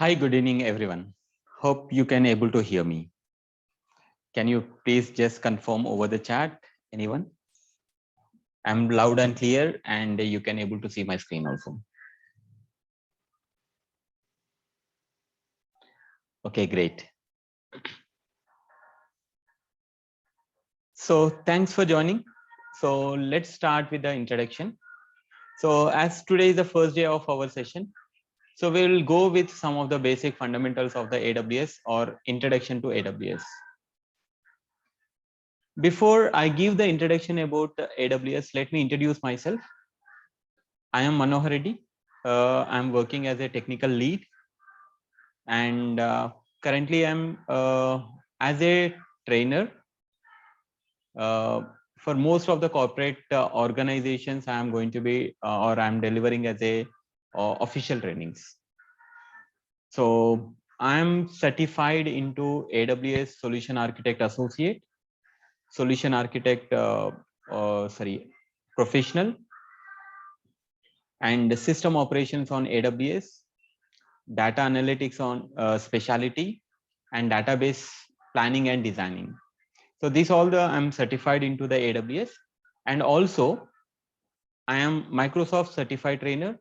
Hi, good evening, everyone. Hope you can able to hear me. Can you please just confirm over the chat? Anyone? I'm loud and clear, and you can able to see my screen also. Okay, great. So thanks for joining. So let's start with the introduction. So as today is the first day of our session, so we will go with some of the basic fundamentals of the AWS or introduction to AWS. Before I give the introduction about AWS, let me introduce myself. I am Manohar. I'm working as a technical lead, and currently I'm as a trainer for most of the corporate organizations. I am going to be or I'm delivering as a official trainings. So I'm certified into AWS Solution Architect Associate, Solution Architect Professional, and System Operations on AWS, Data Analytics on Specialty, and Database Planning and Designing. So these all I'm certified into the AWS, and also I am Microsoft certified trainer.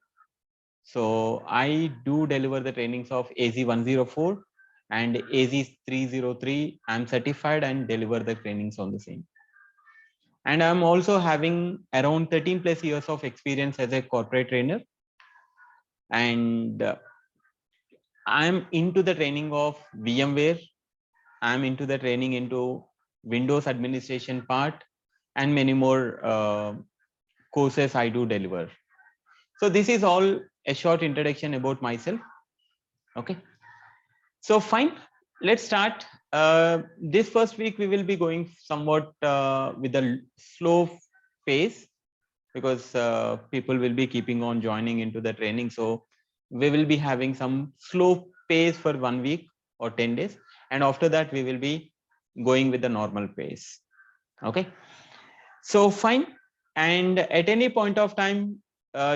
So I do deliver the trainings of AZ104 and AZ303. I'm certified and deliver the trainings on the same. And I'm also having around 13 plus years of experience as a corporate trainer. And I'm into the training of VMware. I'm into the training into Windows administration part and many more courses I do deliver. So this is all a short introduction about myself. Okay. So fine, let's start. This first week we will be going somewhat with a slow pace because people will be keeping on joining into the training. So we will be having some slow pace for 1 week or 10 days. And after that, we will be going with the normal pace. Okay. So fine. And at any point of time,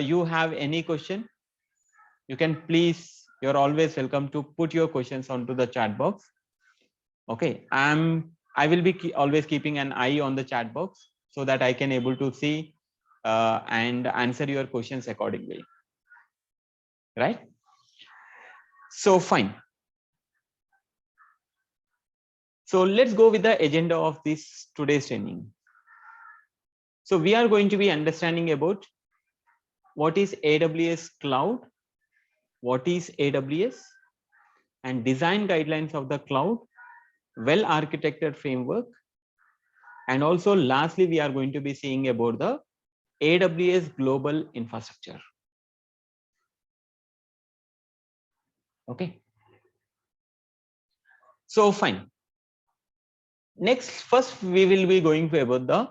you have any question, you can please, you're always welcome to put your questions onto the chat box. Okay. I will be always keeping an eye on the chat box so that I can able to see and answer your questions accordingly. Right? So fine. So let's go with the agenda of this today's training. So we are going to be understanding about what is AWS cloud, what is AWS, and design guidelines of the cloud, well architected framework, and also lastly we are going to be seeing about the AWS global infrastructure. Okay. So fine. Next, first we will be going about the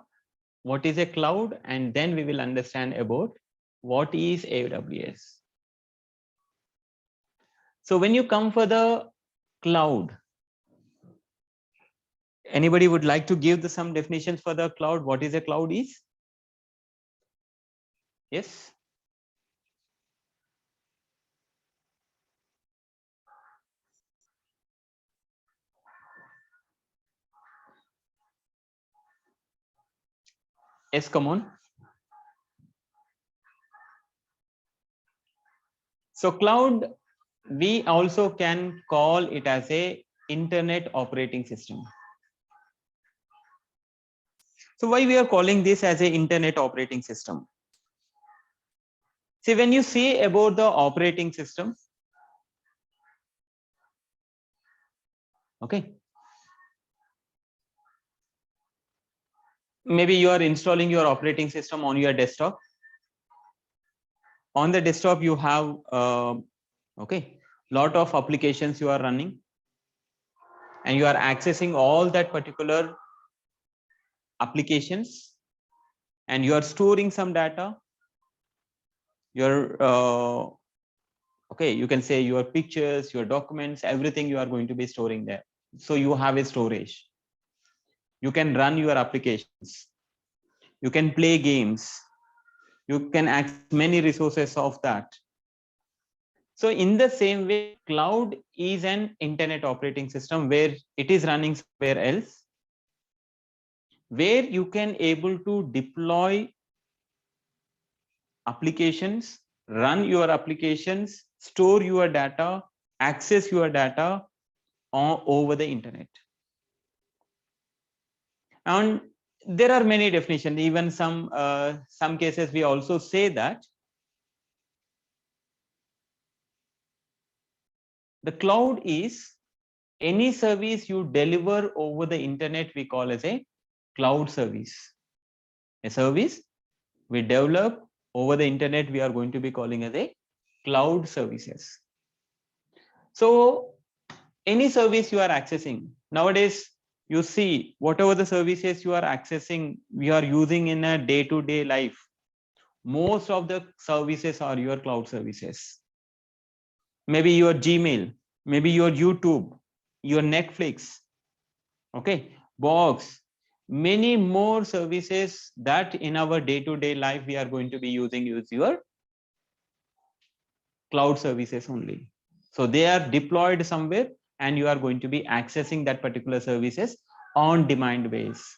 what is a cloud, and then we will understand about what is AWS. So when you come for the cloud, anybody would like to give some definitions for the cloud? What is a cloud is? Yes. Yes, come on. So cloud, we also can call it as a internet operating system. So why we are calling this as a internet operating system? See, when you say about the operating system, okay, maybe you are installing your operating system on your desktop. On the desktop, you have okay, lot of applications you are running, and you are accessing all that particular applications, and you are storing some data. Your okay, you can say your pictures, your documents, everything you are going to be storing there. So you have a storage. You can run your applications. You can play games. You can access many resources of that. So in the same way, cloud is an internet operating system where it is running somewhere else, where you can able to deploy applications, run your applications, store your data, access your data over the internet. And there are many definitions. Even some cases we also say that the cloud is any service you deliver over the internet, we call as a cloud service. A service we develop over the internet, we are going to be calling as a cloud services. So any service you are accessing nowadays, you see whatever the services you are accessing, we are using in a day-to-day life, most of the services are your cloud services. Maybe your Gmail, maybe your YouTube, your Netflix, okay, Box, many more services that in our day-to-day life we are going to be using use your cloud services only. So they are deployed somewhere and you are going to be accessing that particular services on demand base.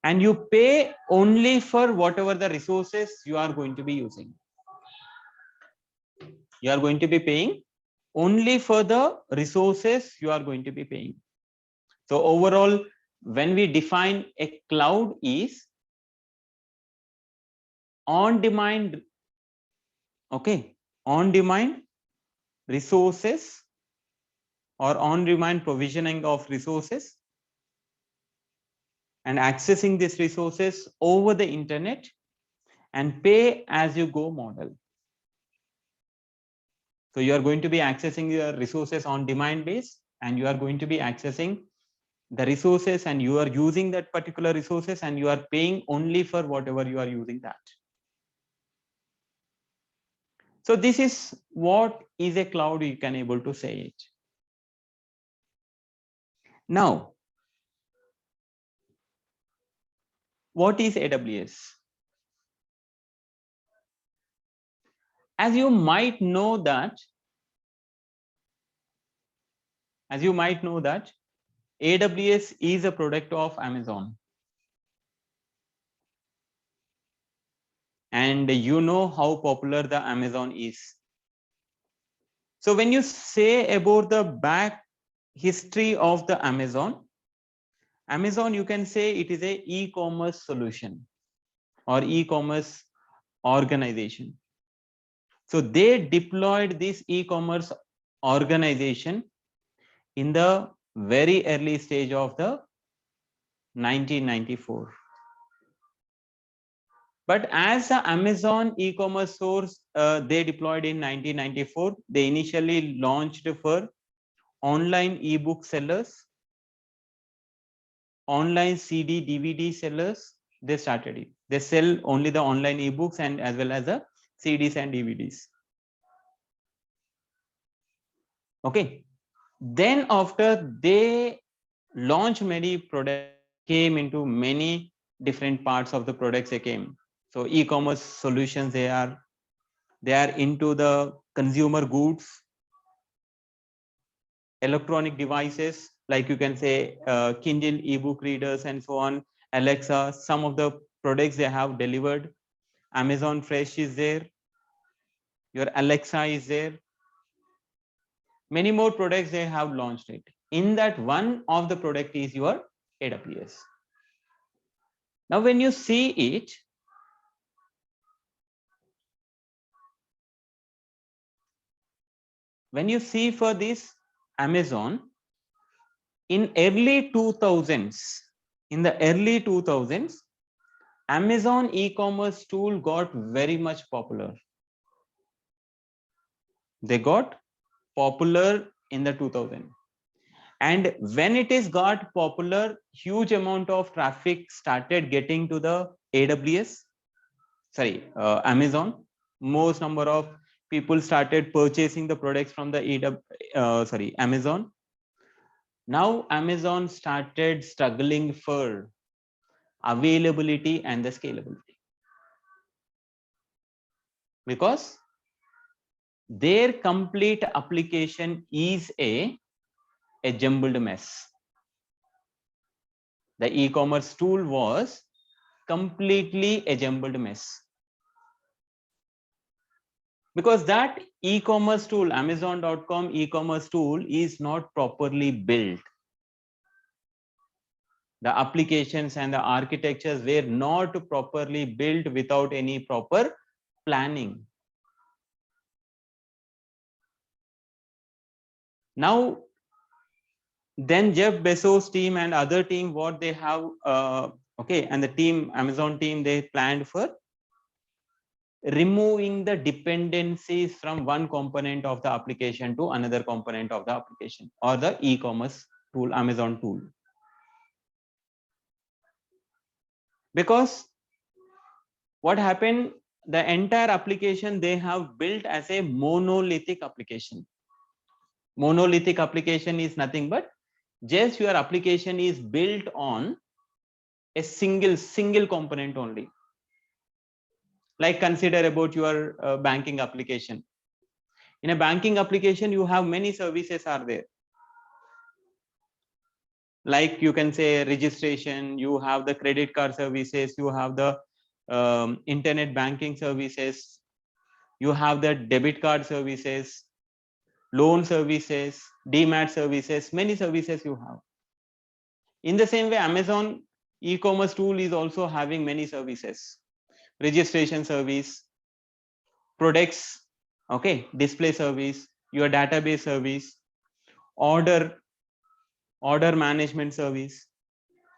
And you pay only for whatever the resources you are going to be using. You are going to be paying only for the resources you are going to be paying. So overall, when we define a cloud is on demand, okay, on demand resources or on demand provisioning of resources and accessing these resources over the internet and pay as you go model. So you are going to be accessing your resources on demand base and you are going to be accessing the resources and you are using that particular resources and you are paying only for whatever you are using that. So this is what is a cloud, you can able to say it. Now, what is AWS? As you might know that AWS is a product of Amazon. And you know how popular the Amazon is. So when you say about the back history of the Amazon, you can say it is a e-commerce solution or e-commerce organization. So they deployed this e-commerce organization in the very early stage of the 1994. But as the Amazon e-commerce source, they deployed in 1994. They initially launched for online ebook sellers, online CD, DVD sellers. They started it. They sell only the online ebooks and as well as the CDs and DVDs. Okay. Then after they launched many products, came into many different parts of the products they came. So e-commerce solutions, they are into the consumer goods, electronic devices, like you can say Kindle ebook readers and so on, Alexa, some of the products they have delivered. Amazon Fresh is there, your Alexa is there, many more products they have launched it. In that, one of the product is your AWS. Now when you see it, when you see for this Amazon, in early 2000s, Amazon e-commerce tool got very much popular. They got popular in the 2000. And when it is got popular, huge amount of traffic started getting to the Amazon. Most number of people started purchasing the products from the Amazon. Now Amazon started struggling for availability and the scalability, because their complete application is a jumbled mess. The e-commerce tool was completely a jumbled mess. Because that e-commerce tool, Amazon.com e-commerce tool, is not properly built. The applications and the architectures were not properly built without any proper planning. Now, then Jeff Bezos team and other team, what they have, and the team, Amazon team, they planned for removing the dependencies from one component of the application to another component of the application, or the e-commerce tool, Amazon tool. Because what happened, the entire application they have built as a monolithic application. Monolithic application is nothing but just your application is built on a single component only. Like consider about your banking application. In a banking application, you have many services are there. Like you can say registration, you have the credit card services, you have the internet banking services, you have the debit card services, loan services, demat services, many services you have. In the same way, Amazon e-commerce tool is also having many services. Registration service, products, okay, display service, your database service, order management service,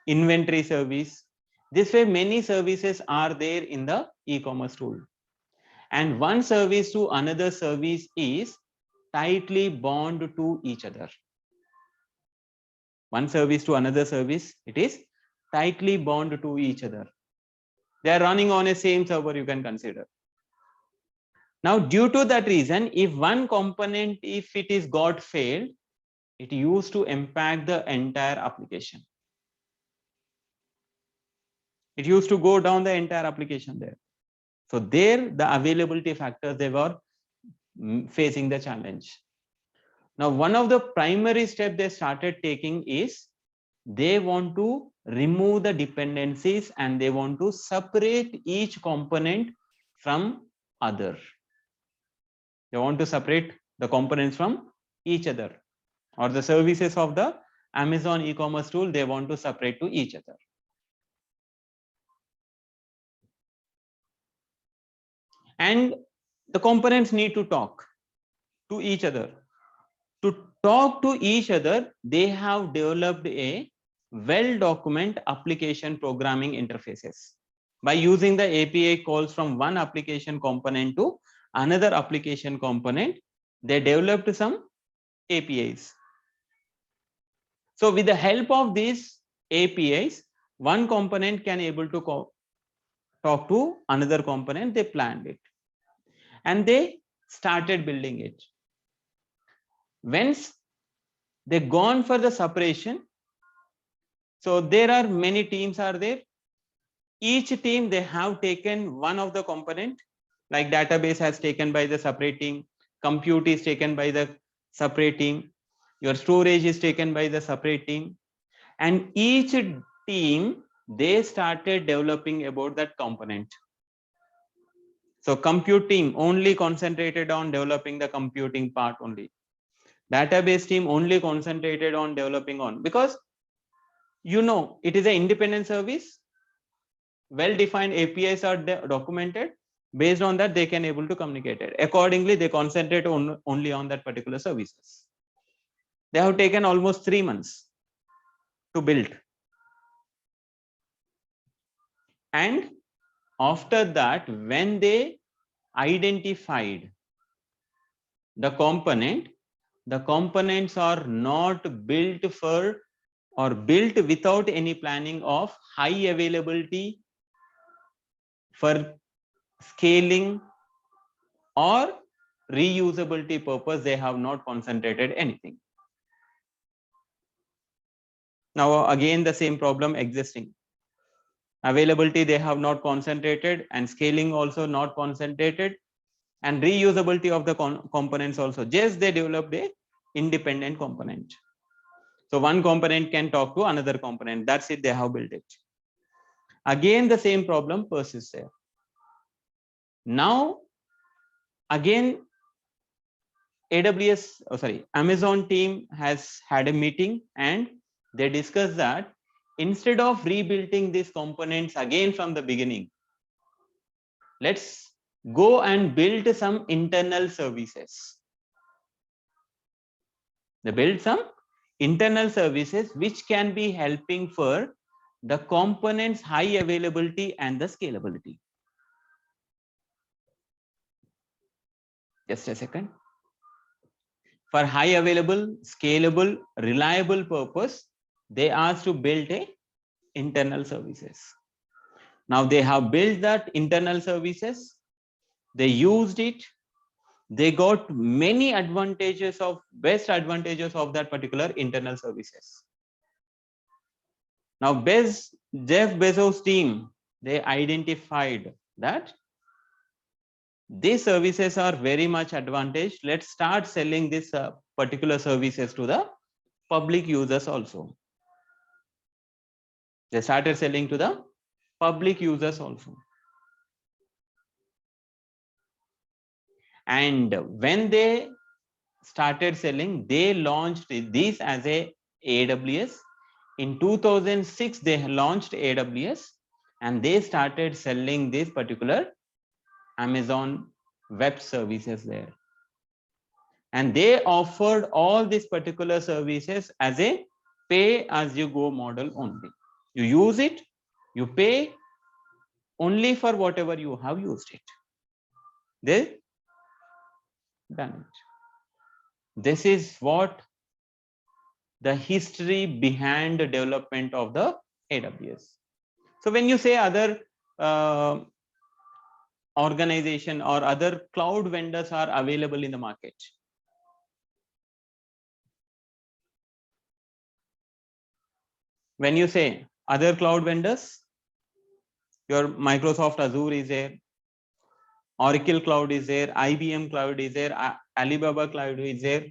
inventory service. This way many services are there in the e-commerce tool, and one service to another service is tightly bound to each other. One service to another service, it is tightly bound to each other. They are running on a same server, you can consider. Now, due to that reason, if one component, if it is got failed, it used to impact the entire application. It used to go down the entire application there. So there, the availability factors, they were facing the challenge. Now, one of the primary steps they started taking is they want to remove the dependencies and they want to separate each component from other. They want to separate the components from each other, or the services of the Amazon e-commerce tool, they want to separate to each other. And the components need to talk to each other. To talk to each other, they have developed a well-documented application programming interfaces. By using the API calls from one application component to another application component, they developed some APIs. So with the help of these APIs, one component can able to talk to another component. They planned it and they started building it. Once they gone for the separation, so there are many teams are there. Each team, they have taken one of the component, like database has taken by the separating, compute is taken by the separating, your storage is taken by the separating, and each team, they started developing about that component. So compute team only concentrated on developing the computing part only. Database team only concentrated on developing on, because it is an independent service. Well-defined APIs are documented. Based on that, they can able to communicate it. Accordingly, they concentrate only on that particular services. They have taken almost 3 months to build. And after that, when they identified the components are not built for or built without any planning of high availability, for scaling or reusability purpose, they have not concentrated anything. Now again the same problem existing. Availability they have not concentrated, and scaling also not concentrated, and reusability of the components also. Just they developed a independent component. So one component can talk to another component. That's it. They have built it. Again, the same problem persists there. Now, again, Amazon team has had a meeting and they discussed that instead of rebuilding these components again from the beginning, let's go and build some internal services. They build some internal services which can be helping for the components high availability and the scalability. Just a second. For high available, scalable, reliable purpose, they asked to build a internal services. Now they have built that internal services. They used it. They got many advantages of best advantages of that particular internal services. Now Jeff Bezos team, they identified that these services are very much advantage. Let's start selling this particular services to the public users also. They started selling to the public users also. And when they started selling, they launched this as a AWS. In 2006, they launched AWS and they started selling this particular Amazon Web Services there. And they offered all these particular services as a pay as you go model only. You use it, you pay only for whatever you have used it. They done it. This is what the history behind the development of the AWS. So when you say other organization or other cloud vendors are available in the market, when you say other cloud vendors, your Microsoft Azure is there, Oracle Cloud is there, IBM Cloud is there, Alibaba Cloud is there.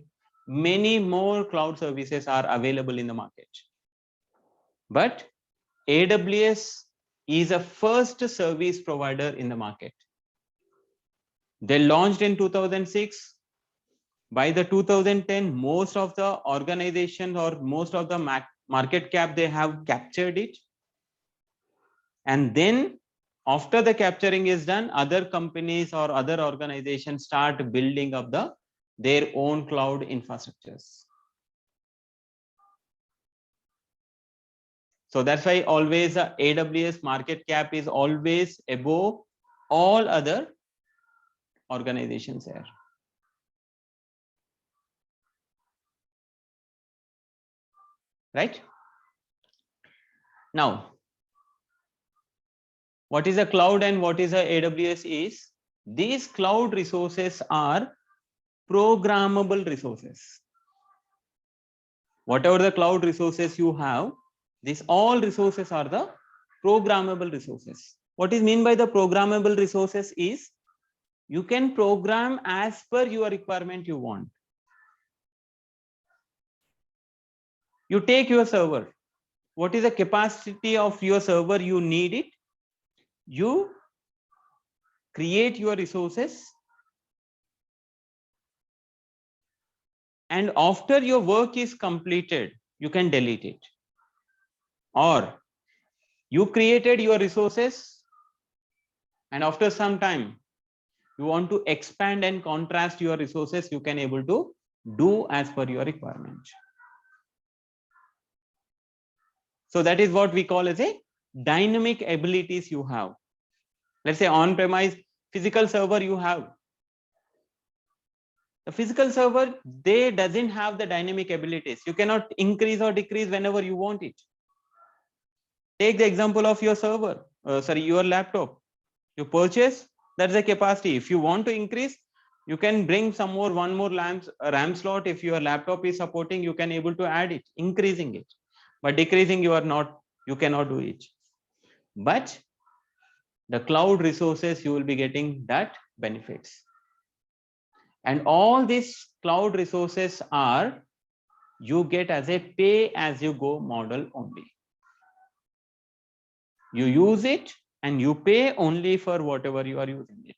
Many more cloud services are available in the market. But AWS is a first service provider in the market. They launched in 2006. By the 2010, most of the organizations or most of the market cap, they have captured it. And then after the capturing is done, other companies or other organizations start building up their own cloud infrastructures. So that's why always AWS market cap is always above all other organizations there. Right? Now, what is a cloud and what is a AWS is, these cloud resources are programmable resources. Whatever the cloud resources you have, these all resources are the programmable resources. What is meant by the programmable resources is, you can program as per your requirement you want. You take your server. What is the capacity of your server you need it? You create your resources, and after your work is completed, you can delete it. Or you created your resources and after some time you want to expand and contrast your resources, you can able to do as per your requirement. So that is what we call as a dynamic abilities you have. Let's say on-premise physical server you have. The physical server, they doesn't have the dynamic abilities. You cannot increase or decrease whenever you want it. Take the example of your server, your laptop. You purchase, that's the capacity. If you want to increase, you can bring one more RAM slot. If your laptop is supporting, you can able to add it, increasing it. But decreasing, you cannot do it. But the cloud resources, you will be getting that benefits. And all these cloud resources are you get as a pay as you go model only. You use it and you pay only for whatever you are using it.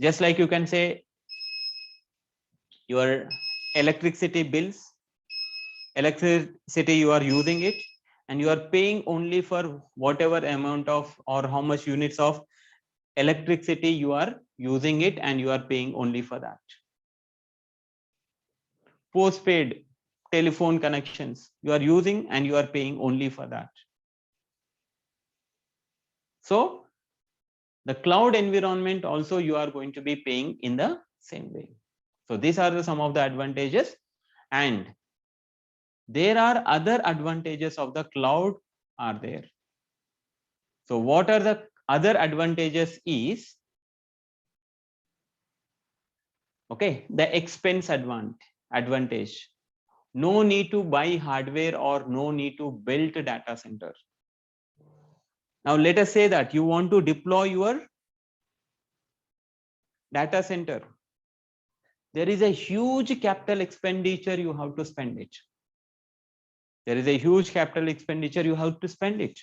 Just like you can say your electricity bills, electricity you are using it and you are paying only for whatever amount of or how much units of electricity you are using it and you are paying only for that. Postpaid telephone connections you are using and you are paying only for that. So the cloud environment also you are going to be paying in the same way. So these are some of the advantages, and there are other advantages of the cloud are there. So what are the other advantages is, okay, the expense advantage. No need to buy hardware or no need to build a data center. Now let us say that you want to deploy your data center. There is a huge capital expenditure you have to spend it. There is a huge capital expenditure you have to spend it,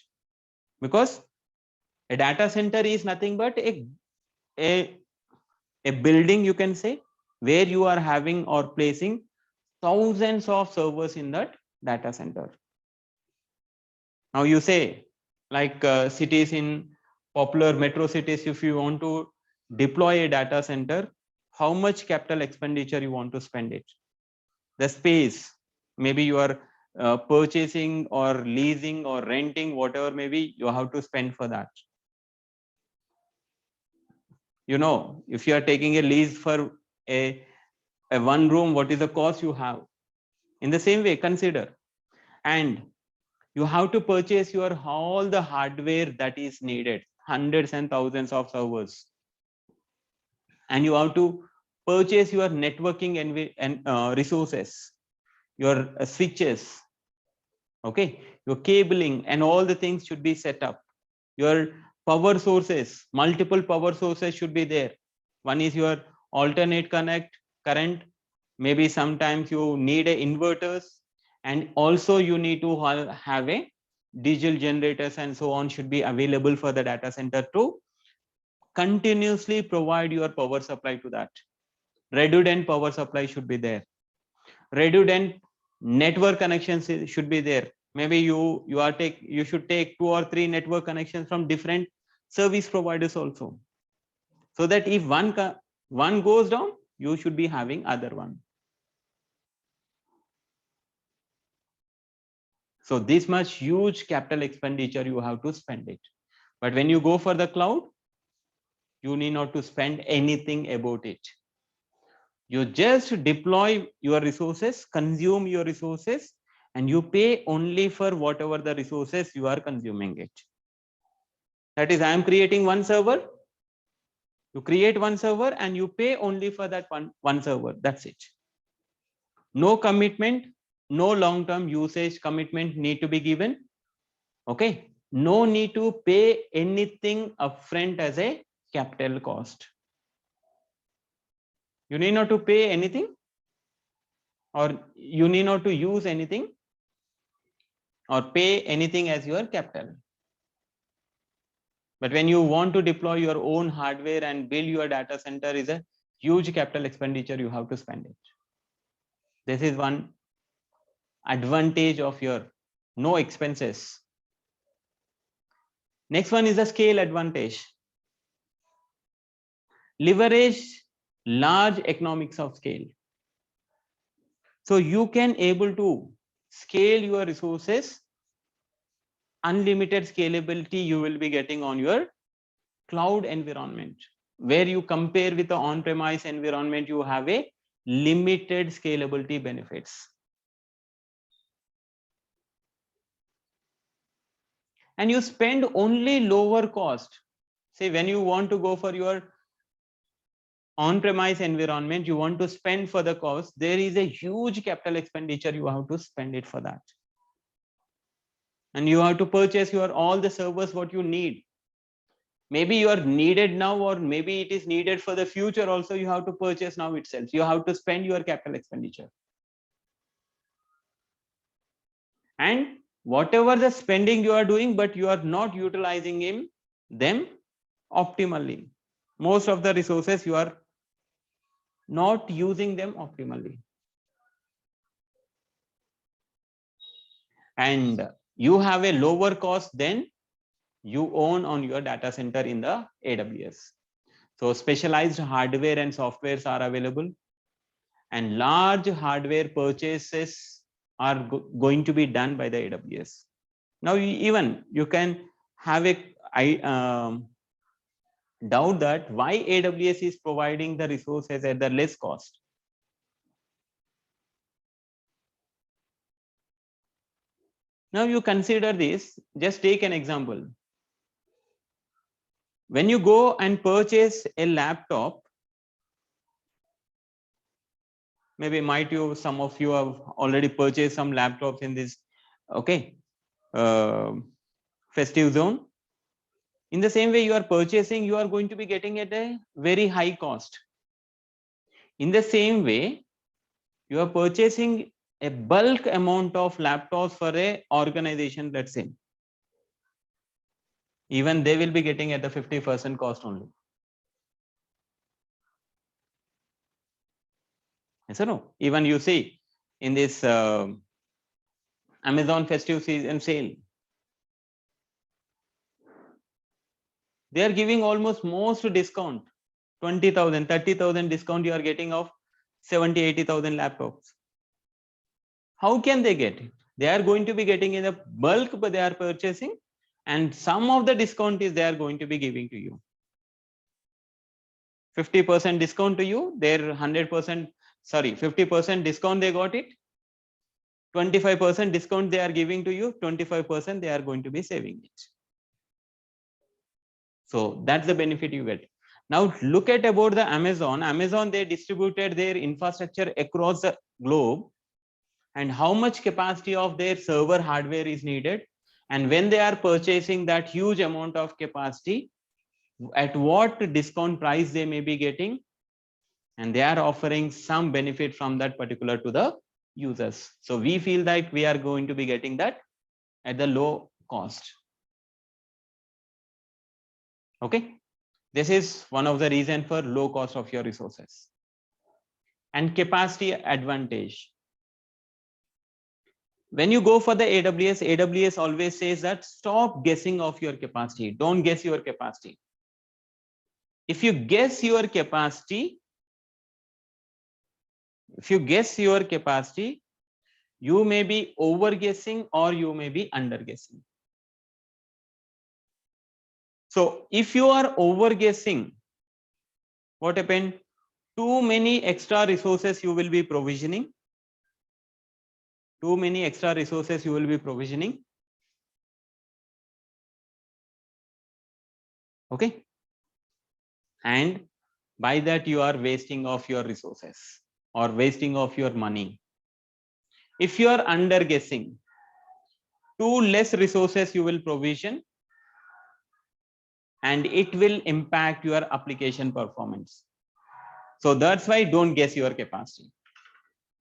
because a data center is nothing but a building, you can say, where you are having or placing thousands of servers in that data center. Now you say, like cities in popular metro cities, if you want to deploy a data center, how much capital expenditure you want to spend it? The space, maybe you are purchasing or leasing or renting, whatever maybe you have to spend for that. You know, if you are taking a lease for a one room, what is the cost you have? In the same way, consider, and you have to purchase your all the hardware that is needed, hundreds and thousands of servers, and you have to purchase your networking and resources, your switches, okay, your cabling, and all the things should be set up. Your power sources, multiple power sources should be there. One is your alternate current, maybe sometimes you need a inverters, and also you need to have a diesel generators and so on should be available for the data center to continuously provide your power supply to that. Redundant power supply should be there. Redundant network connections should be there. Maybe you should take 2 or 3 network connections from different service providers also, so that if one goes down, you should be having other one. So this much huge capital expenditure you have to spend it. But when you go for the cloud, you need not to spend anything about it. You just deploy your resources, consume your resources, and you pay only for whatever the resources you are consuming it. That is, I am creating one server. You create one server and you pay only for that one server. That's it. No commitment, no long-term usage commitment need to be given. Okay. No need to pay anything upfront as a capital cost. You need not to pay anything, or you need not to use anything or pay anything as your capital. But when you want to deploy your own hardware and build your data center, is a huge capital expenditure you have to spend it. This is one advantage of your no expenses. Next one is the scale advantage. Leverage large economics of scale. So you can able to scale your resources. Unlimited scalability you will be getting on your cloud environment, where you compare with the on-premise environment, you have a limited scalability benefits. And you spend only lower cost. Say when you want to go for your on-premise environment, you want to spend for the cost, there is a huge capital expenditure you have to spend it for that. And you have to purchase your all the servers what you need. Maybe you are needed now, or maybe it is needed for the future also. You have to purchase now itself. You have to spend your capital expenditure. And whatever the spending you are doing, but you are not utilizing them optimally. Most of the resources you are not using them optimally. And you have a lower cost than you own on your data center in the AWS. So specialized hardware and softwares are available, and large hardware purchases are going to be done by the AWS. Now, even you can have a doubt that why AWS is providing the resources at the less cost. Now you consider this, just take an example. When you go and purchase a laptop, maybe some of you have already purchased some laptops in this, okay, festive zone. In the same way you are purchasing, you are going to be getting at a very high cost. In the same way, you are purchasing a bulk amount of laptops for a organization, let's say. Even they will be getting at the 50% cost only. Yes or no? Even you see in this Amazon festive season sale, they are giving almost most discount, 20,000, 30,000 discount you are getting of 70, 80,000 laptops. How can they get it? They are going to be getting in a bulk, but they are purchasing, and some of the discount is they are going to be giving to you. 50% discount to you, their 100%, sorry, 50% discount they got it. 25% discount they are giving to you, 25% they are going to be saving it. So that's the benefit you get. Now look at about the Amazon, they distributed their infrastructure across the globe, and how much capacity of their server hardware is needed, and when they are purchasing that huge amount of capacity, at what discount price they may be getting, and they are offering some benefit from that particular to the users. So we feel like we are going to be getting that at the low cost. Okay, this is one of the reason for low cost of your resources. And capacity advantage. When you go for the AWS always says that stop guessing of your capacity. Don't guess your capacity. If you guess your capacity, you may be over guessing or you may be under guessing. So if you are over guessing, what happened? Too many extra resources you will be provisioning. Okay. And by that you are wasting of your resources or wasting of your money. If you are under guessing, too less resources you will provision, and it will impact your application performance. So that's why don't guess your capacity.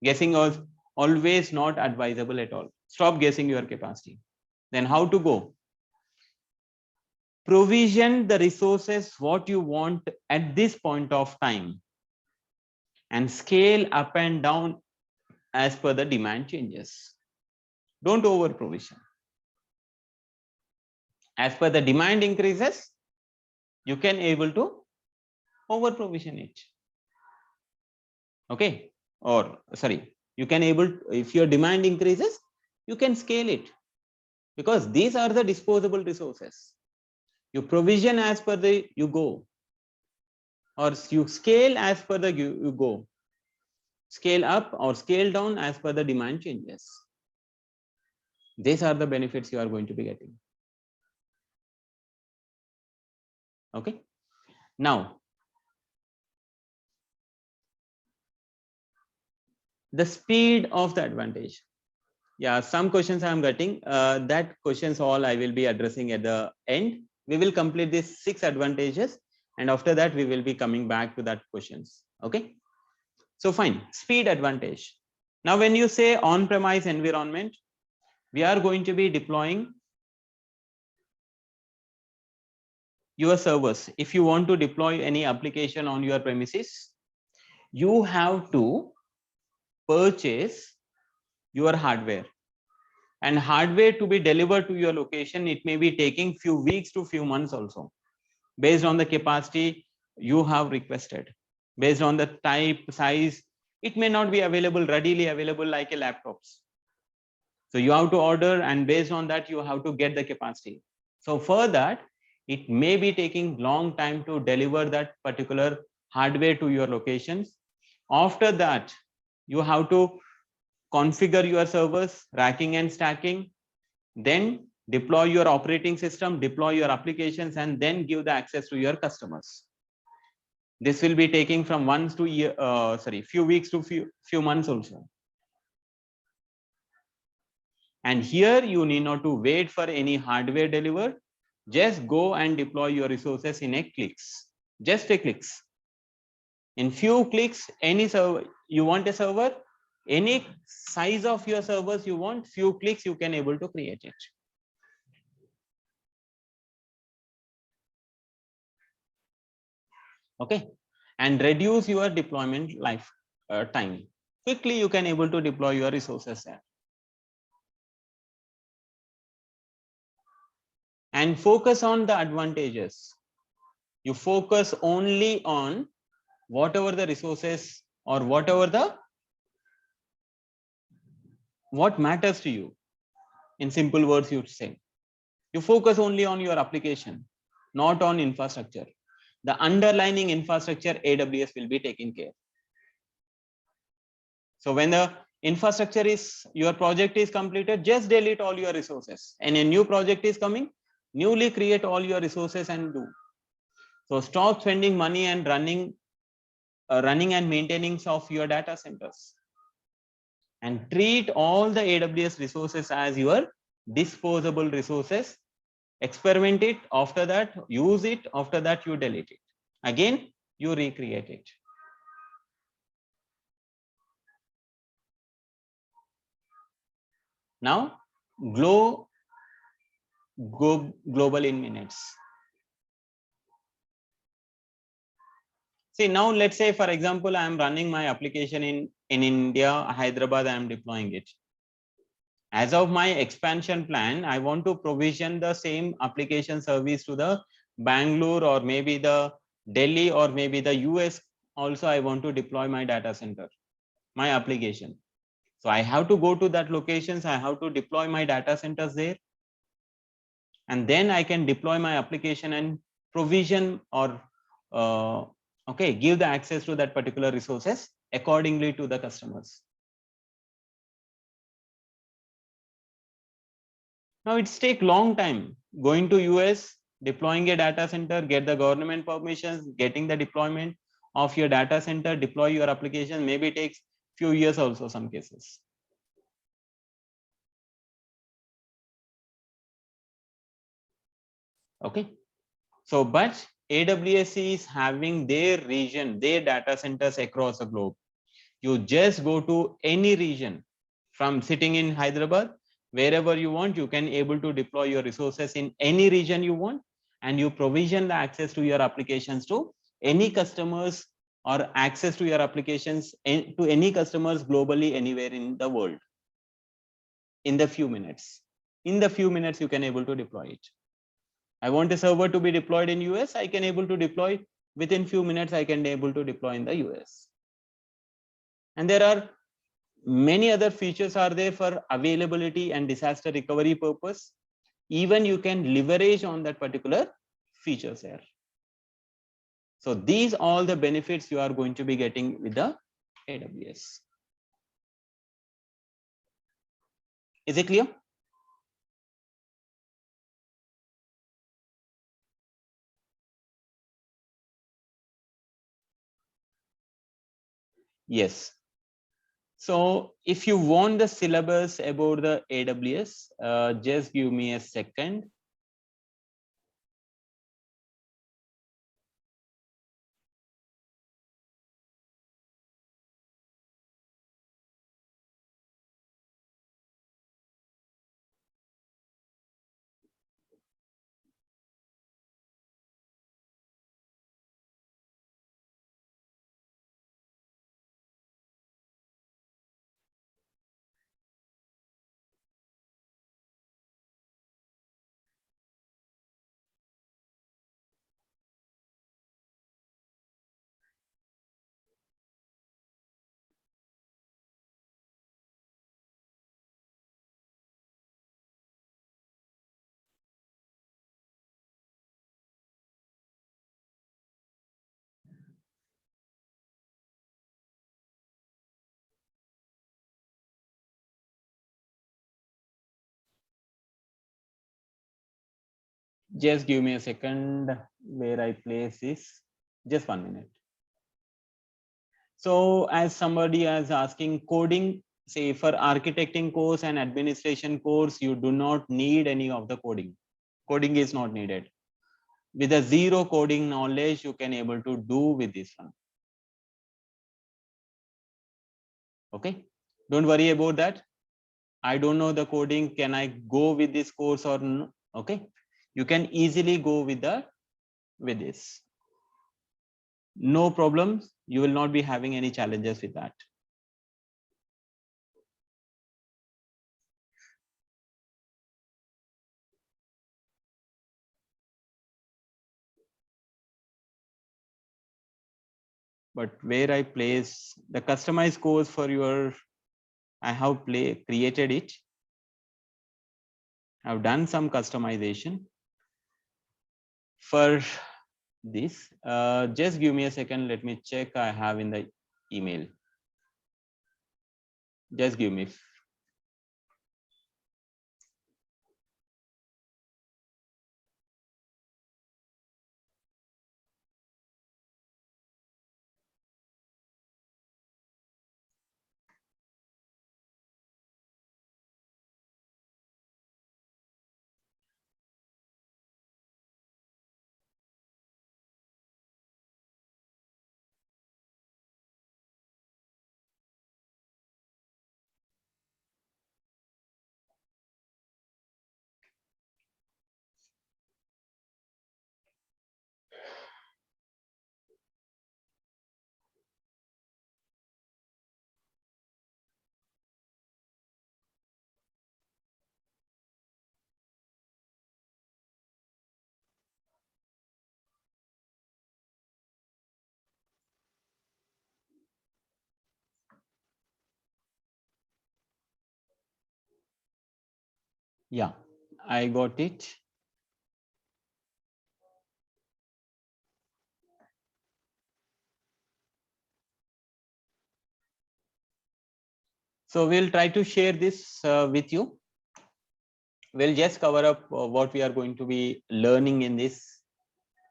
Guessing was always not advisable at all. Stop guessing your capacity. Then how to go? Provision the resources what you want at this point of time, and scale up and down as per the demand changes. Don't over provision. As per the demand increases, you can able to over provision it. Okay, or sorry, you can able, if your demand increases, you can scale it, because these are the disposable resources. You provision as per the you go, or you scale as per the you go. Scale up or scale down as per the demand changes. These are the benefits you are going to be getting. Okay. Now, the speed of the advantage. Yeah, some questions I am getting. That questions all I will be addressing at the end. We will complete these 6 advantages, and after that we will be coming back to that questions. Okay. So fine, speed advantage. Now, when you say on-premise environment, we are going to be deploying your servers. If you want to deploy any application on your premises, you have to purchase your hardware, and hardware to be delivered to your location, it may be taking few weeks to few months also, based on the capacity you have requested, based on the type, size. It may not be available readily available like a laptops. So you have to order, and based on that you have to get the capacity. So for that, it may be taking long time to deliver that particular hardware to your locations. After that, you have to configure your servers, racking and stacking, then deploy your operating system, deploy your applications, and then give the access to your customers. This will be taking from months to few weeks to few months also. And here you need not to wait for any hardware delivered. Just go and deploy your resources in a clicks, just a clicks. In few clicks, any server you want a server, any size of your servers you want, few clicks you can able to create it. Okay, and reduce your deployment life time. Quickly you can able to deploy your resources there. And focus on the advantages. You focus only on whatever the resources or whatever the what matters to you. In simple words, you say you focus only on your application, not on infrastructure. The underlying infrastructure AWS will be taking care. So when the infrastructure is, your project is completed, just delete all your resources, and a new project is coming, newly create all your resources and do. So stop spending money and running and maintaining of your data centers, and treat all the AWS resources as your disposable resources. Experiment it, after that use it, after that you delete it, again you recreate it. Now go global in minutes. See, now let's say for example I am running my application in India, Hyderabad. I am deploying it. As of my expansion plan, I want to provision the same application service to the Bangalore or maybe the Delhi or maybe the US. Also I want to deploy my data center, my application. So I have to go to that locations, I have to deploy my data centers there, and then I can deploy my application and provision or give the access to that particular resources accordingly to the customers. Now it's take long time going to US, deploying a data center, get the government permissions, getting the deployment of your data center, deploy your application, maybe takes few years also some cases. Okay, so but AWS is having their region, their data centers across the globe. You just go to any region, from sitting in Hyderabad, wherever you want, you can able to deploy your resources in any region you want, and you provision the access to your applications to any customers, or access to your applications to any customers globally anywhere in the world in the few minutes. In the few minutes you can able to deploy it. I want a server to be deployed in US, I can able to deploy within few minutes, I can able to deploy in the US. And there are many other features are there for availability and disaster recovery purpose. Even you can leverage on that particular features there. So these all the benefits you are going to be getting with the AWS. Is it clear? Yes. So if you want the syllabus about the AWS, just give me a second. Just give me a second where I place this. Just 1 minute. So as somebody is asking, coding, say for architecting course and administration course, you do not need any of the coding. Coding is not needed. With a zero coding knowledge, you can able to do with this one. Okay, don't worry about that. I don't know the coding. Can I go with this course or no? Okay, you can easily go with this. No problems. You will not be having any challenges with that. But where I place the customized course for your, I have created it. I've done some customization for this. Just give me a second. Let me check. I have in the email. Just give me. Yeah, I got it. So we'll try to share this with you. We'll just cover up what we are going to be learning in this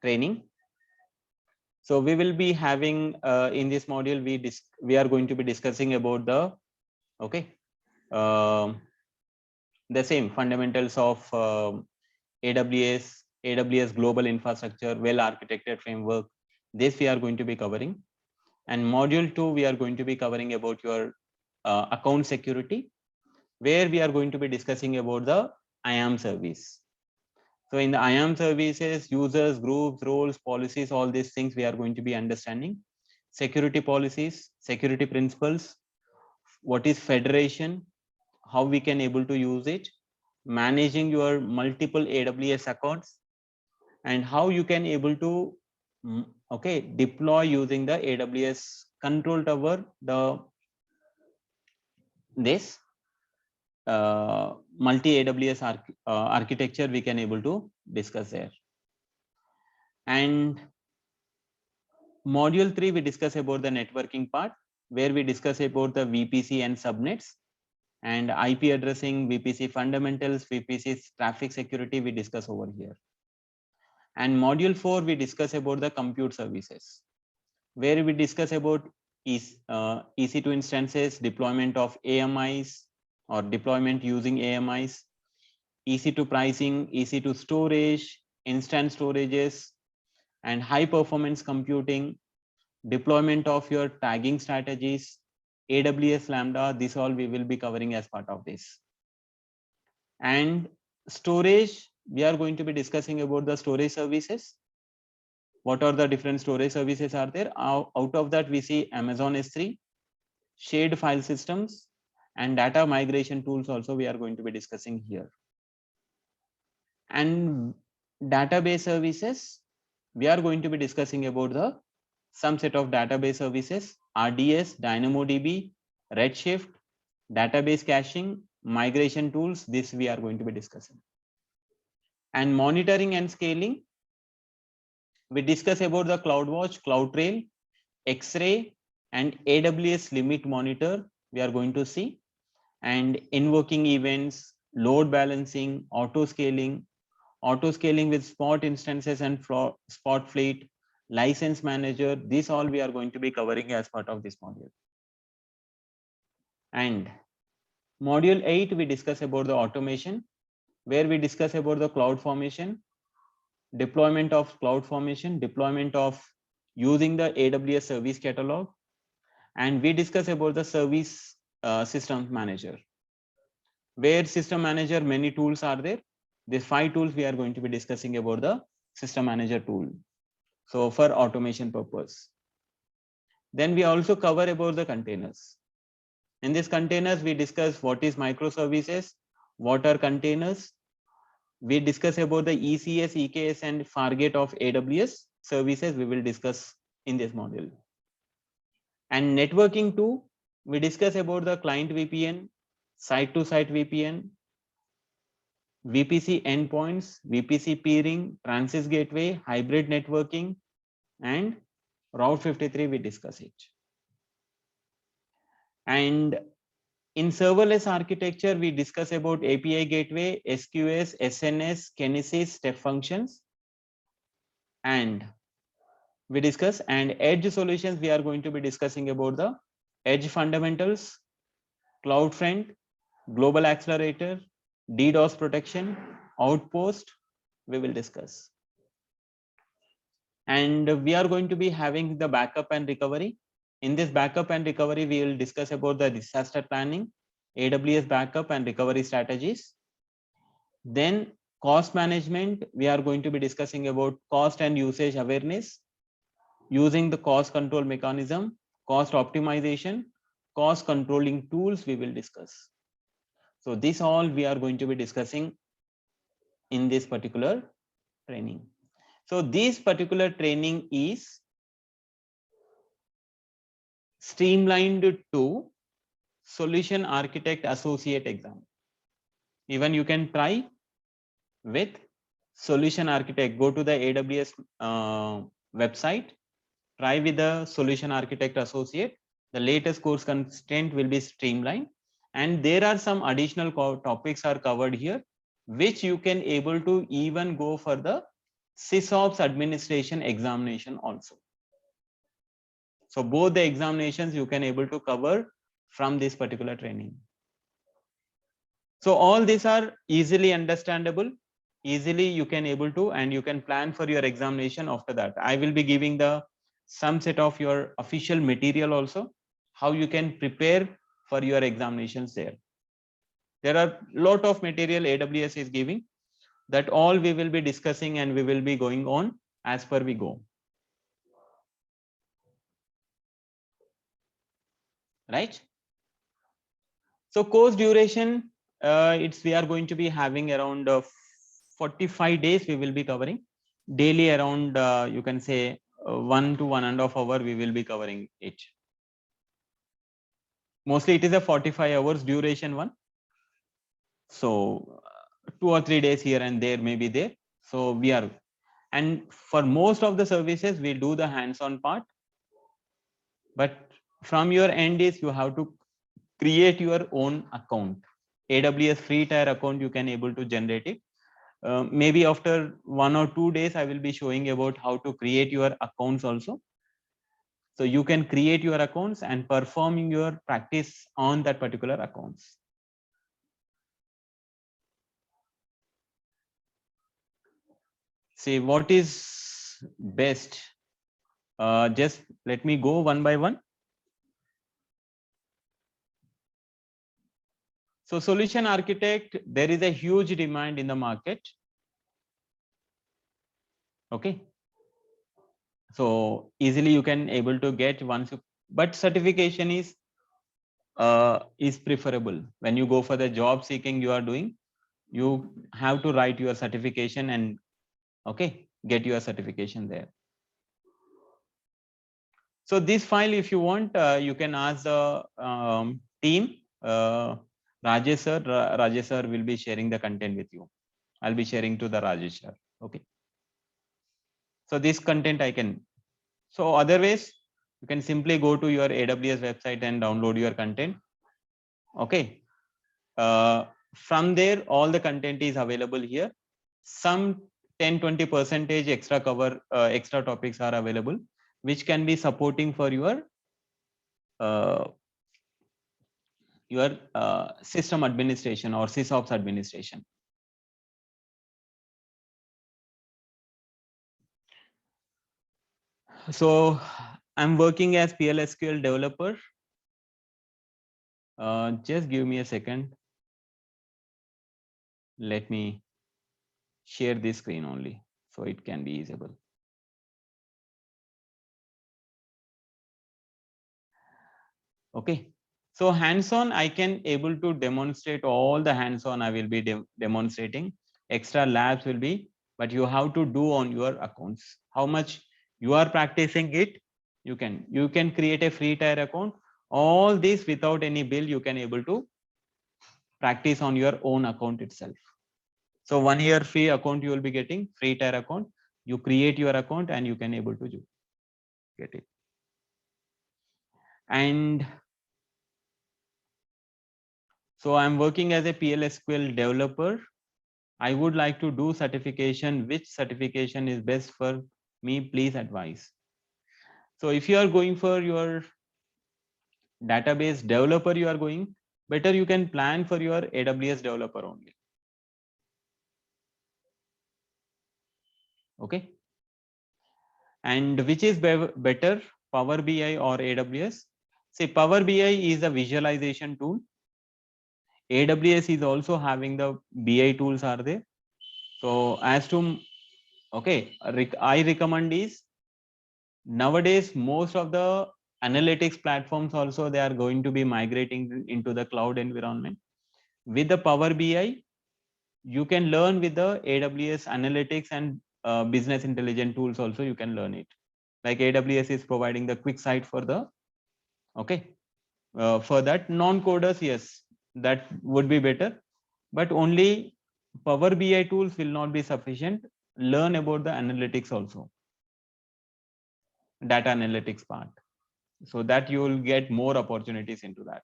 training. So we will be having in this module, we are going to be discussing about the, okay, the same fundamentals of AWS global infrastructure, well architected framework. This we are going to be covering. And module 2, we are going to be covering about your account security, where we are going to be discussing about the IAM service. So in the IAM services, users, groups, roles, policies, all these things we are going to be understanding. Security policies, security principles, what is federation, how we can able to use it, managing your multiple AWS accounts, and how you can able to okay, deploy using the AWS control tower, this multi AWS architecture we can able to discuss there. And module 3, we discuss about the networking part, where we discuss about the VPC and subnets, and IP addressing, VPC fundamentals, VPC traffic security we discuss over here. And module 4, we discuss about the compute services, where we discuss about EC2 instances, deployment of AMIs or deployment using AMIs, EC2 pricing, EC2 storage, instant storages, and high performance computing, deployment of your tagging strategies, AWS Lambda. This all we will be covering as part of this. And storage, we are going to be discussing about the storage services. What are the different storage services are there? Out of that, we see Amazon S3, shared file systems, and data migration tools also we are going to be discussing here. And database services, we are going to be discussing about the some set of database services, RDS, DynamoDB, Redshift, database caching, migration tools. This we are going to be discussing. And monitoring and scaling, we discuss about the CloudWatch, CloudTrail, X-Ray, and AWS Limit Monitor we are going to see, and invoking events, load balancing, auto scaling, auto scaling with Spot instances and Spot fleet, license manager. This all we are going to be covering as part of this module. And module 8, we discuss about the automation, where we discuss about the cloud formation, deployment of cloud formation, deployment of using the AWS service catalog, and we discuss about the service system manager, where system manager many tools are there. These 5 tools we are going to be discussing about the system manager tool, so for automation purpose. Then we also cover about the containers. In these containers we discuss what is microservices, what are containers. We discuss about the ECS, EKS and Fargate of AWS services we will discuss in this module. And networking too, we discuss about the client VPN, site-to-site VPN, VPC endpoints, VPC peering, transit gateway, hybrid networking, and Route 53 we discuss it. And in serverless architecture, we discuss about API gateway, SQS, SNS, Kinesis, step functions, and we discuss. And edge solutions, we are going to be discussing about the edge fundamentals, CloudFront, global accelerator, DDoS protection, outpost, we will discuss. And we are going to be having the backup and recovery. In this backup and recovery, we will discuss about the disaster planning, AWS backup and recovery strategies. Then cost management, we are going to be discussing about cost and usage awareness, using the cost control mechanism, cost optimization, cost controlling tools we will discuss. So this all we are going to be discussing in this particular training. So this particular training is streamlined to solution architect associate exam. Even you can try with solution architect. Go to the AWS website, try with the solution architect associate. The latest course content will be streamlined, and there are some additional topics are covered here, which you can able to even go for the SysOps administration examination also. So both the examinations you can able to cover from this particular training. So all these are easily understandable, easily you can able to, and you can plan for your examination after that. I will be giving the some set of your official material also, how you can prepare for your examinations there. There are lot of material AWS is giving, that all we will be discussing and we will be going on as per we go. Right? So course duration, we are going to be having around 45 days we will be covering. Daily around, you can say 1 to 1.5 hours we will be covering it. Mostly it is a 45 hours duration one. So 2 or 3 days here and there may be there. So we are, and for most of the services we do the hands-on part, but from your end is you have to create your own account. AWS free tier account you can able to generate it. Maybe after 1 or 2 days I will be showing about how to create your accounts also. So you can create your accounts and perform your practice on that particular accounts. See what is best. Just let me go one by one. So solution architect, there is a huge demand in the market. Okay. So easily you can able to get once you, but certification is preferable. When you go for the job seeking you are doing, you have to write your certification and okay, get your certification there. So this file, if you want, you can ask the team. Rajesh sir will be sharing the content with you. I'll be sharing to the Rajesh sir. Okay. So this content I can. So otherwise, you can simply go to your AWS website and download your content. Okay. From there, all the content is available here. some 10-20% extra cover, extra topics are available, which can be supporting for your system administration or sysops administration. So I'm working as PLSQL developer. Just give me a second. Let me share this screen only so it can be usable. Okay. So hands-on, I can able to demonstrate all the hands-on I will be demonstrating. Extra labs will be, but you have to do on your accounts. How much you are practicing it, you can create a free tier account. All this without any bill, you can able to practice on your own account itself. So 1 year free account you will be getting, free tier account. You create your account and you can able to get it. And so I'm working as a PLSQL developer. I would like to do certification. Which certification is best for me? Please advise. So if you are going for your database developer, you are going, better you can plan for your AWS developer only. Okay. And which is better, Power BI or AWS? Say Power BI is a visualization tool. AWS is also having the BI tools are there. So as to, okay, I recommend is, nowadays most of the analytics platforms also they are going to be migrating into the cloud environment. With the Power BI, you can learn with the AWS analytics and business intelligence tools also you can learn it. Like AWS is providing the quick site for the, okay, for that non-coders, yes, that would be better, but only Power BI tools will not be sufficient. Learn about the analytics also, data analytics part, so that you will get more opportunities into that.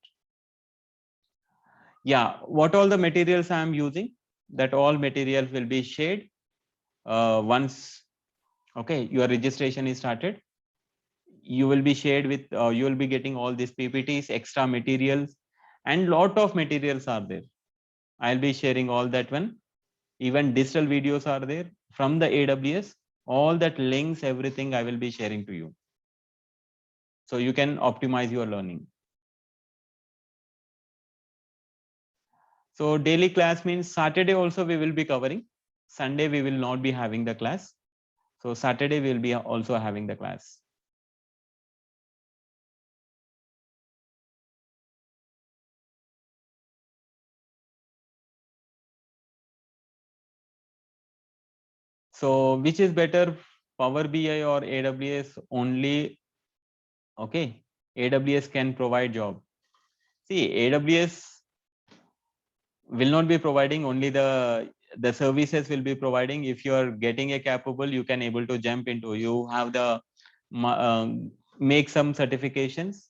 Yeah, what all the materials I am using, that all materials will be shared once, okay, your registration is started. You will be shared with, you will be getting all these PPTs, extra materials, and lot of materials are there. I'll be sharing all that one. Even digital videos are there from the AWS. All that links, everything I will be sharing to you, so you can optimize your learning. So daily class means Saturday also we will be covering. Sunday we will not be having the class. So Saturday we will be also having the class. So which is better, Power BI or AWS only? Okay, AWS can provide job. See, AWS will not be providing, only the services will be providing. If you are getting a capable, you can able to jump into, you have the make some certifications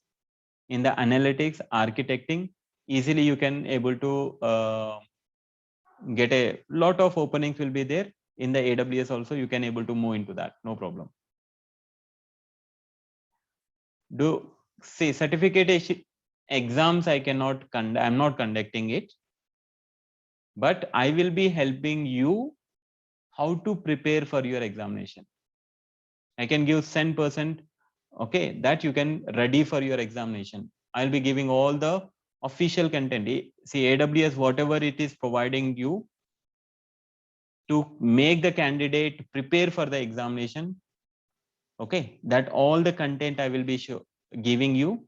in the analytics, architecting, easily you can able to get a lot of openings will be there in the AWS also. You can able to move into that, no problem. Do say certification exams I cannot I'm not conducting it, but I will be helping you how to prepare for your examination. I can give 10%, okay, that you can ready for your examination. I'll be giving all the official content. See, AWS, whatever it is providing you to make the candidate prepare for the examination, okay, that all the content I will be giving you.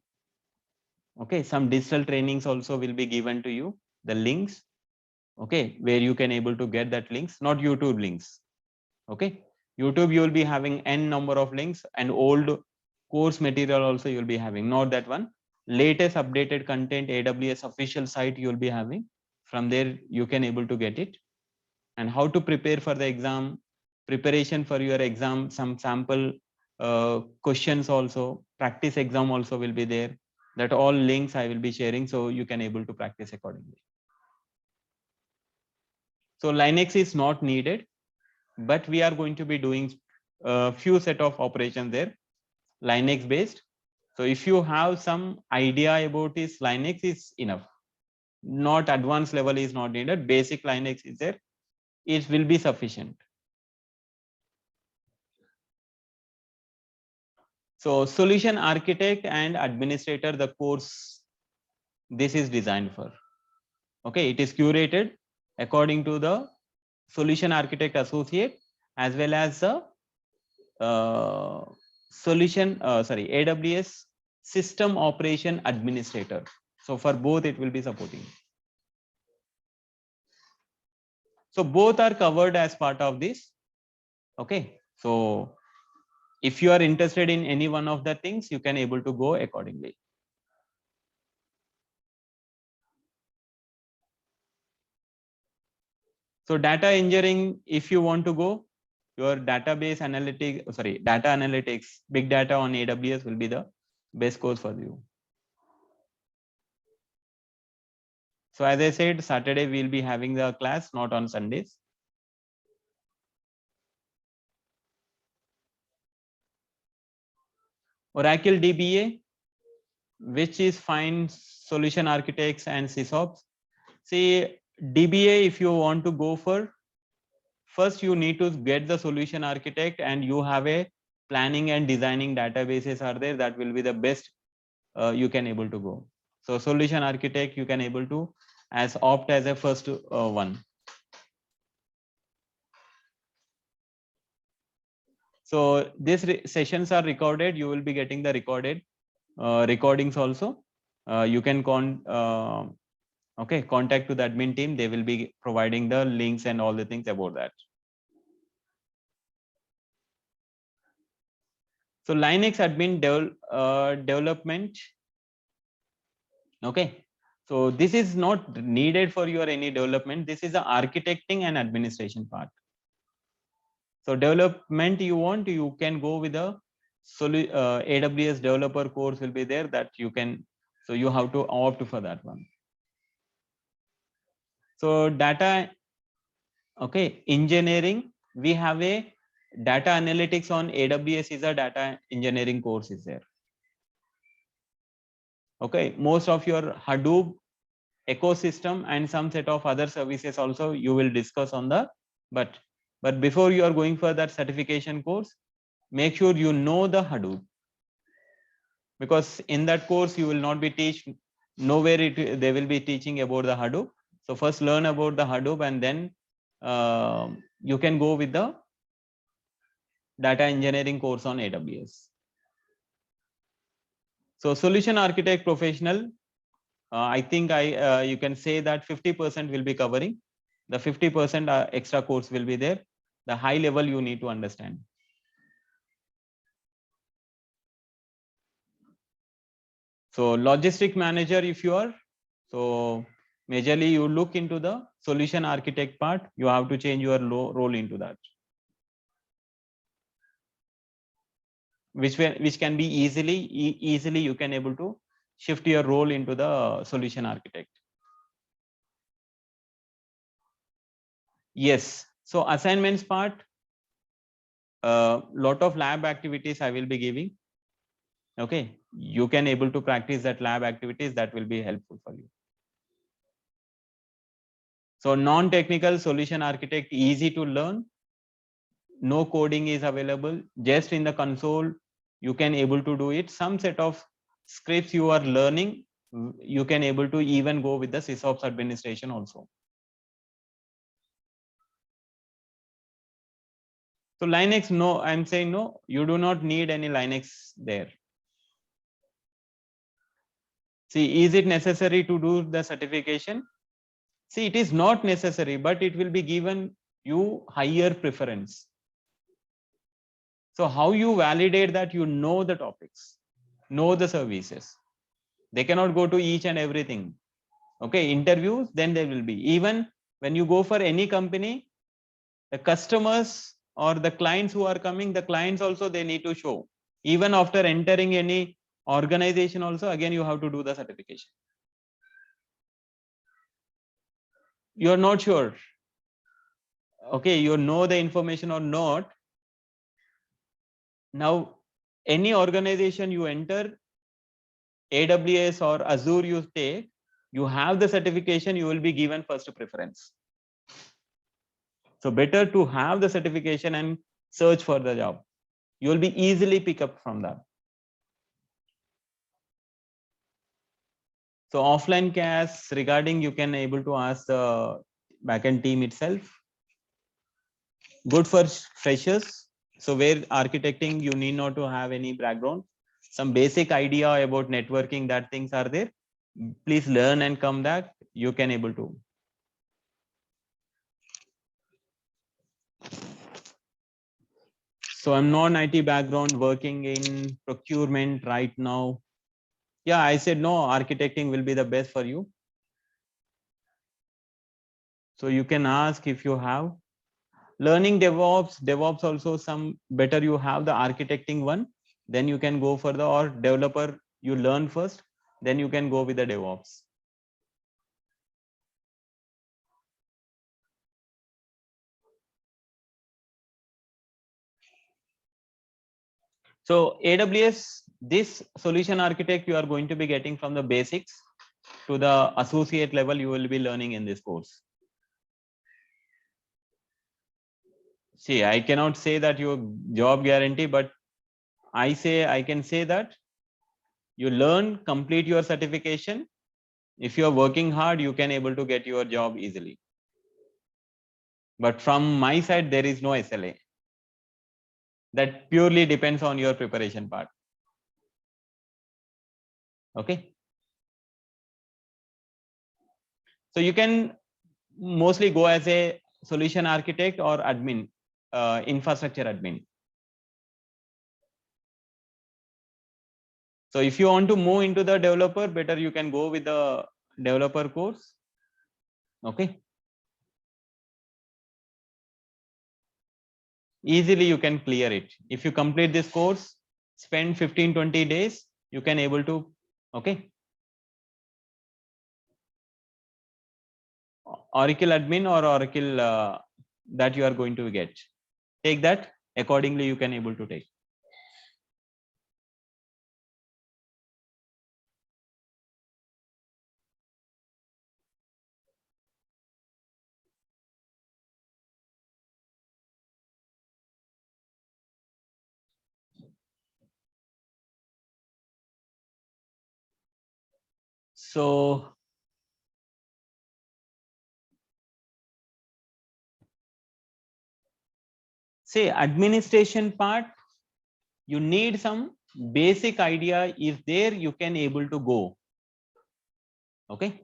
Okay, some digital trainings also will be given to you, the links, okay, where you can able to get that links, not YouTube links. Okay, YouTube you will be having n number of links, and old course material also you will be having, not that one. Latest updated content, AWS official site you will be having. From there you can able to get it. And how to prepare for the exam, preparation for your exam, some sample questions also, practice exam also will be there. That all links I will be sharing, so you can able to practice accordingly. So Linux is not needed. but we are going to be doing a few set of operations there, Linux based. So if you have some idea about this, Linux is enough. Not advanced level is not needed. Basic Linux is there. It will be sufficient. So solution architect and administrator, the course this is designed for. Okay, it is curated according to the solution architect associate as well as the AWS system operation administrator. So for both it will be supporting. So both are covered as part of this. Okay, so if you are interested in any one of the things, you can able to go accordingly. So data engineering, if you want to go, your database analytics, data analytics, big data on AWS will be the best course for you. So as I said, Saturday we'll be having the class, not on Sundays. Oracle DBA, which is fine solution architects and sysops. See, DBA, if you want to go for, first you need to get the solution architect and you have a planning and designing databases are there, that will be the best you can able to go. So solution architect you can able to as opt as a first one. So these sessions are recorded. You will be getting the recorded recordings also. You can contact to the admin team. They will be providing the links and all the things about that. So Linux admin development. Okay. So this is not needed for your any development. This is the architecting and administration part. So development you want, you can go with a AWS developer course will be there that you can. So you have to opt for that one. So data, okay, engineering, we have a data analytics on AWS is a data engineering course is there. Okay, most of your Hadoop ecosystem and some set of other services also you will discuss on the, but before you are going for that certification course, make sure you know the Hadoop, because in that course you will not be nowhere they will be teaching about the Hadoop. So first learn about the Hadoop and then you can go with the data engineering course on AWS. So solution architect professional, I think you can say that 50% will be covering. The 50% extra course will be there. The high level you need to understand. So logistic manager, if you are, so majorly you look into the solution architect part, you have to change your role into that. Which can be easily you can able to shift your role into the solution architect. Yes. So assignments part, lot of lab activities I will be giving. Okay, you can able to practice that lab activities, that will be helpful for you. So non-technical solution architect, easy to learn. No coding is available, just in the console you can able to do it. Some set of scripts you are learning, you can able to even go with the sysops administration also. So Linux, no, I'm saying no, you do not need any Linux there. See, is it necessary to do the certification? See, it is not necessary, but it will be given you higher preference. So how you validate that you know the topics, know the services? They cannot go to each and everything. Okay, interviews, then there will be. Even when you go for any company, the customers or the clients who are coming, the clients also they need to show. Even after entering any organization also, again you have to do the certification. You are not sure. okay, you know the information or not. Now, any organization you enter, AWS or Azure you take, you have the certification, you will be given first preference. So better to have the certification and search for the job. You will be easily pick up from that. So offline CAS regarding, you can able to ask the backend team itself. Good for freshers. So where architecting, you need not to have any background. Some basic idea about networking, that things are there. Please learn and come back. You can able to. So I'm non-IT background working in procurement right now. Yeah, I said no, architecting will be the best for you. So you can ask if you have. Learning DevOps also some better you have the architecting one, then you can go for the, or developer you learn first, then you can go with the DevOps. So AWS, this solution architect you are going to be getting from the basics to the associate level, you will be learning in this course. See, I cannot say that your job guarantee, but I can say that you learn, complete your certification. If you are working hard, you can able to get your job easily. But from my side, there is no SLA. That purely depends on your preparation part. Okay. So you can mostly go as a solution architect or admin, infrastructure admin. So if you want to move into the developer, better you can go with the developer course. Okay. Easily you can clear it. If you complete this course, spend 15-20 days, you can able to, okay. Oracle admin or Oracle that you are going to get. Take that accordingly, you can able to take. So say administration part, you need some basic idea is there, you can able to go. Okay.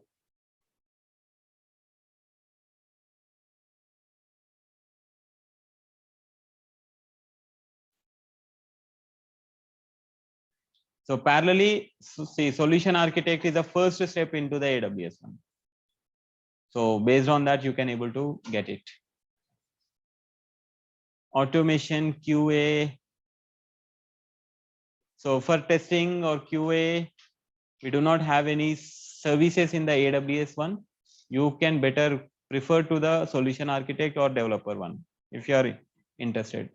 So parallelly, say solution architect is the first step into the AWS one. So based on that, you can able to get it. Automation, QA. So for testing or QA, we do not have any services in the AWS one. You can better prefer to the solution architect or developer one if you are interested.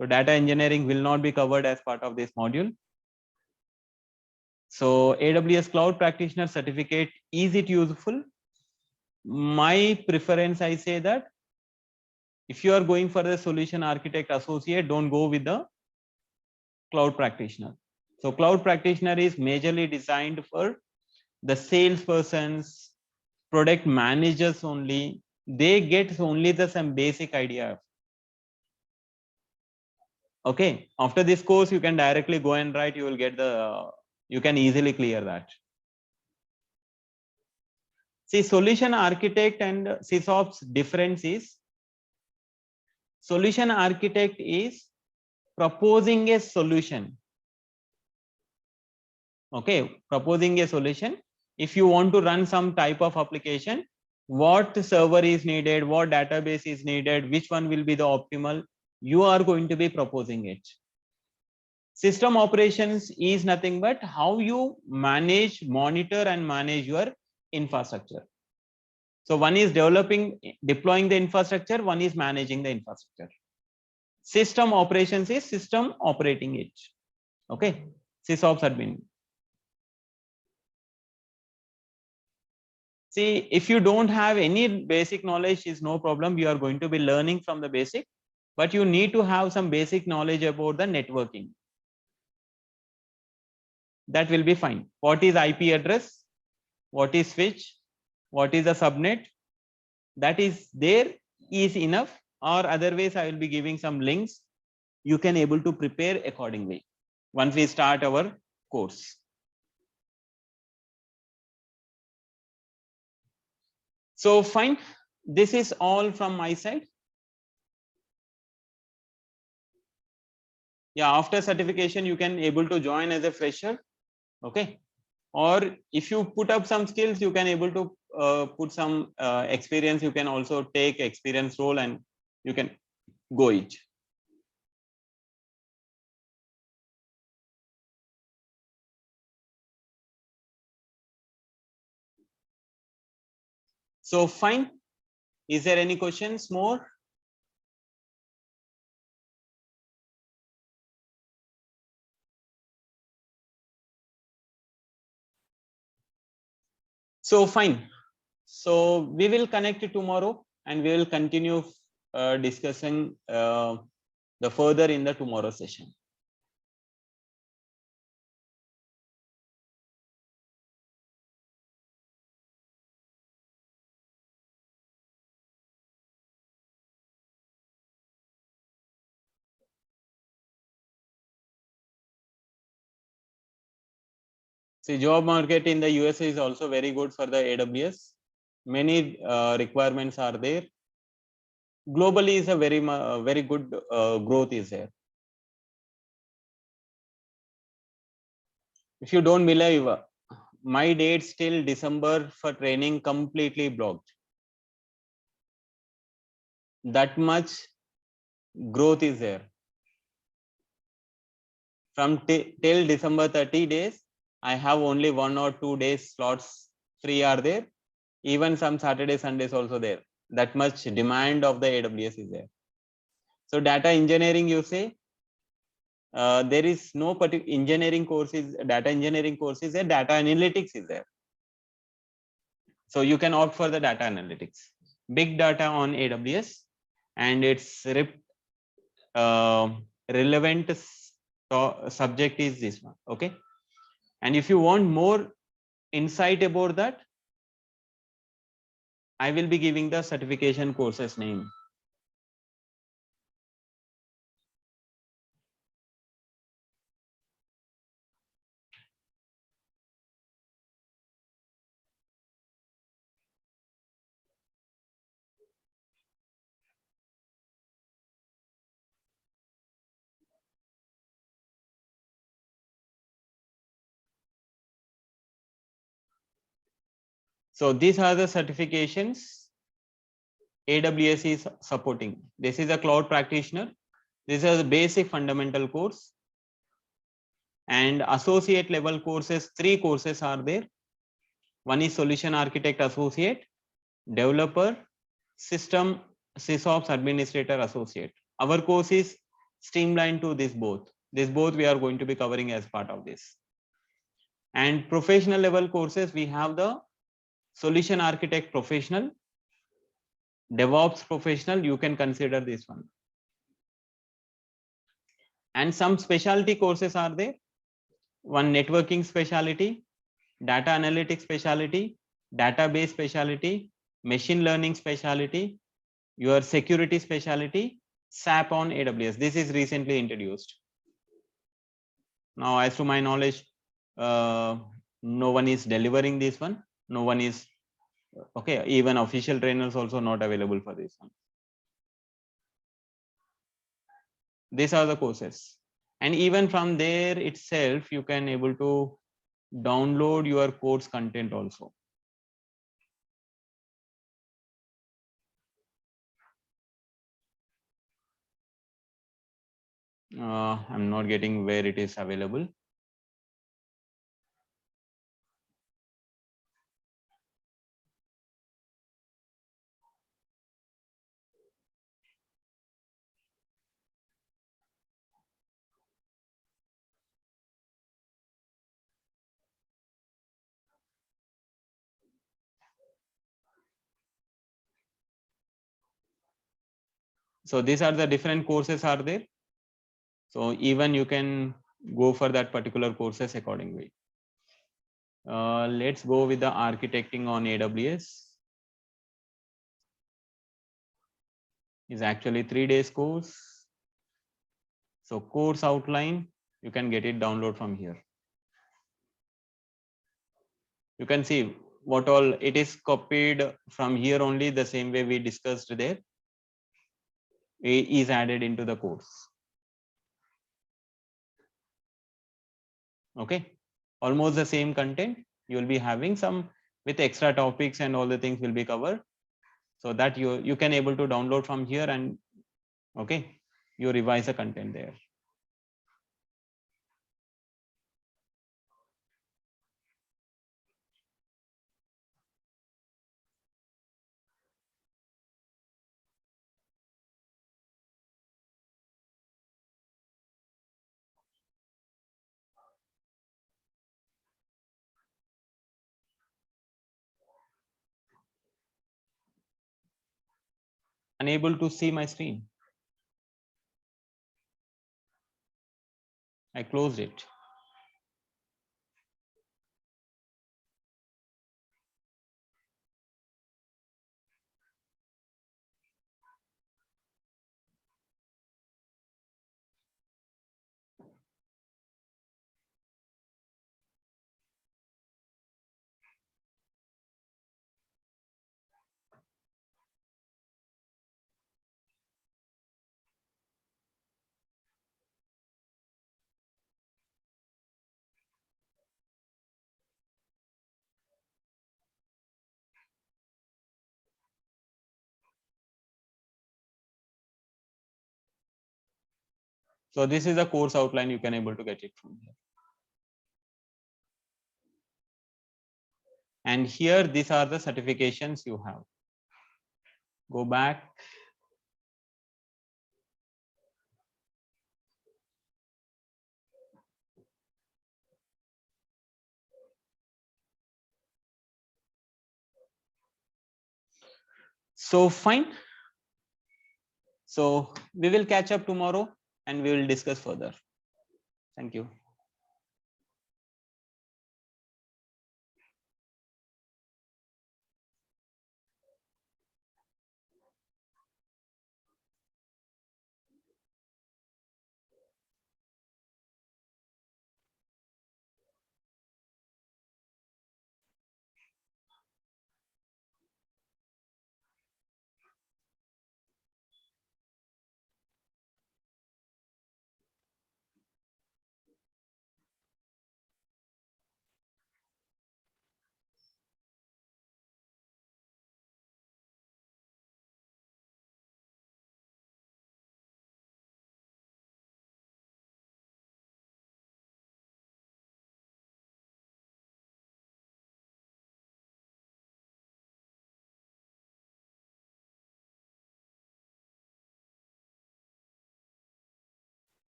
So data engineering will not be covered as part of this module. So AWS Cloud Practitioner Certificate, is it useful? My preference, I say that if you are going for the solution architect associate, don't go with the cloud practitioner. So cloud practitioner is majorly designed for the salespersons, product managers only. They get only the some basic idea. Okay, after this course, you can directly go and write, you will get the, you can easily clear that. See, solution architect and SysOps difference is, solution architect is proposing a solution. Okay, proposing a solution. If you want to run some type of application, what server is needed, what database is needed, which one will be the optimal, you are going to be proposing it. System operations is nothing but how you manage, monitor and manage your infrastructure. So one is deploying the infrastructure, one is managing the infrastructure. System operations is system operating it. Okay, sysops admin. See, if you don't have any basic knowledge, is no problem. You are going to be learning from the basic, but you need to have some basic knowledge about the networking. That will be fine. What is IP address? What is switch? What is the subnet? That is there is enough, or otherwise I will be giving some links. You can able to prepare accordingly once we start our course. So fine, this is all from my side. Yeah, after certification you can able to join as a fresher. Okay, or if you put up some skills, you can able to put some experience. You can also take experience role and you can go it. So fine, is there any questions more? So fine, so we will connect tomorrow and we will continue discussing the further in the tomorrow session. See, job market in the USA is also very good for the AWS. Many requirements are there. Globally is a very good growth is there. If you don't believe, my dates till December for training completely blocked. That much growth is there. From till December 30 days, I have only 1 or 2 days slots free are there. Even some Saturday, Sundays also there. That much demand of the AWS is there. So data engineering, you say, there is no particular engineering courses, data engineering courses there, data analytics is there. So you can opt for the data analytics, big data on AWS, and its relevant subject is this one. Okay. And if you want more insight about that, I will be giving the certification courses name. So these are the certifications AWS is supporting. This is a cloud practitioner. This is a basic fundamental course. And associate level courses, 3 courses are there. One is solution architect associate, developer, system sysops administrator associate. Our course is streamlined to this both. This both we are going to be covering as part of this. And professional level courses, we have the solution architect professional, DevOps professional, you can consider this one. And some specialty courses are there. One networking specialty, data analytics specialty, database specialty, machine learning specialty, your security specialty, SAP on AWS. This is recently introduced. Now, as to my knowledge, no one is delivering this one. No one is okay. Even official trainers also not available for this one. These are the courses, and even from there itself, you can able to download your course content also. I'm not getting where it is available. So these are the different courses are there. So even you can go for that particular courses accordingly. Let's go with the architecting on AWS. Is actually 3 days course. So course outline, you can get it download from here. You can see what all it is copied from here only, the same way we discussed there. Is added into the course. Okay, almost the same content. You will be having some with extra topics and all the things will be covered. So that you can able to download from here and okay, you revise the content there. Unable to see my screen. I closed it. So this is the course outline, you can able to get it from here. And here, these are the certifications you have. Go back. So fine. So we will catch up tomorrow and we will discuss further. Thank you.